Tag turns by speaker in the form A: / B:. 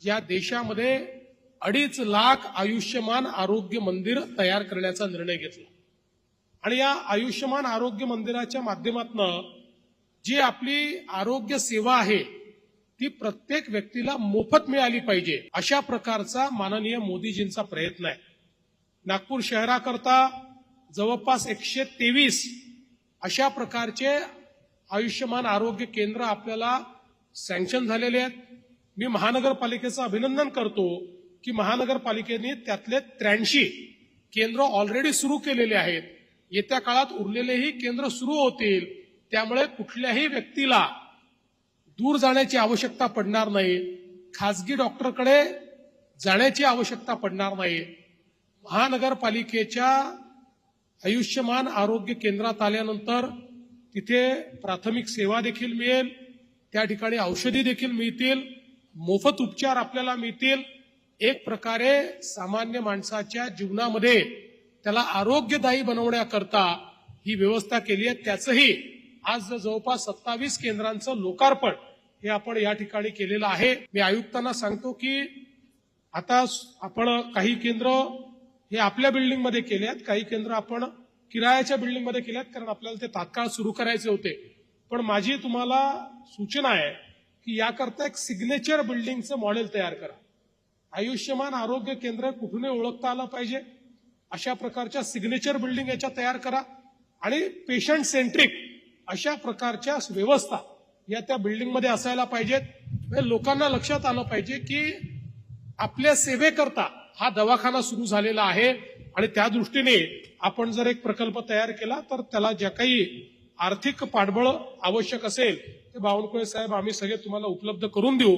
A: या देशामध्ये 2.5 लाख आयुष्यमान आरोग्य मंदिर तयार करण्याचा निर्णय घेतला आणि या आयुष्यमान आरोग्य मंदिराच्या माध्यमातून जी आपली आरोग्य सेवा आहे ती प्रत्येक व्यक्तीला मोफत मिळाली पाहिजे अशा प्रकारचा माननीय मोदीजींचा प्रयत्न आहे। नागपूर शहराकरता जवळपास 123 अशा प्रकारचे आयुष्यमान आरोग्य केंद्र आपल्याला सँक्शन झालेले आहेत। मी महानगरपालिकेचं अभिनंदन करतो की महानगरपालिकेने त्यातले 83 केंद्र ऑलरेडी सुरू केलेले आहेत। येत्या काळात उरलेलेही केंद्र सुरू होतील, त्यामुळे कुठल्याही व्यक्तीला दूर जाण्याची आवश्यकता पडणार नाही, खासगी डॉक्टरकडे जाण्याची आवश्यकता पडणार नाही। महानगरपालिकेच्या आयुष्यमान आरोग्य केंद्रात आल्यानंतर तिथे प्राथमिक सेवा देखील मिळेल, त्या ठिकाणी औषधी देखील मिळतील, मोफत उपचार आपल्याला मिळतील। एक प्रकारे सामान्य माणसाच्या जीवनामध्ये त्याला आरोग्यदायी बनवण्याकरता ही व्यवस्था केली आहे। त्याचंही आज जवळपास 27 केंद्रांचं लोकार्पण हे आपण या ठिकाणी केलेलं आहे। मी आयुक्तांना सांगतो की आता आपण काही केंद्र हे आपल्या बिल्डिंगमध्ये केले आहेत, काही केंद्र आपण किरायाच्या बिल्डिंगमध्ये केले आहेत, कारण आपल्याला ते तात्काळ सुरू करायचे होते। पण माझी तुम्हाला सूचना आहे की याकरता एक सिग्नेचर बिल्डिंगचं मॉडेल तयार करा। आयुष्यमान आरोग्य केंद्र कुठूनही ओळखता आलं पाहिजे अशा प्रकारच्या सिग्नेचर बिल्डिंग याच्या तयार करा आणि पेशंट सेंट्रिक अशा प्रकारच्या व्यवस्था या त्या बिल्डिंगमध्ये असायला पाहिजेत। लोकांना लक्षात आलं पाहिजे की आपल्या सेवेकरता हा दवाखाना सुरू झालेला आहे आणि त्या दृष्टीने आपण जर एक प्रकल्प तयार केला तर त्याला ज्या काही आर्थिक पाठबळ आवश्यक असेल ते बावनकुळे साहेब आम्ही सगळे तुम्हाला उपलब्ध करून देऊ।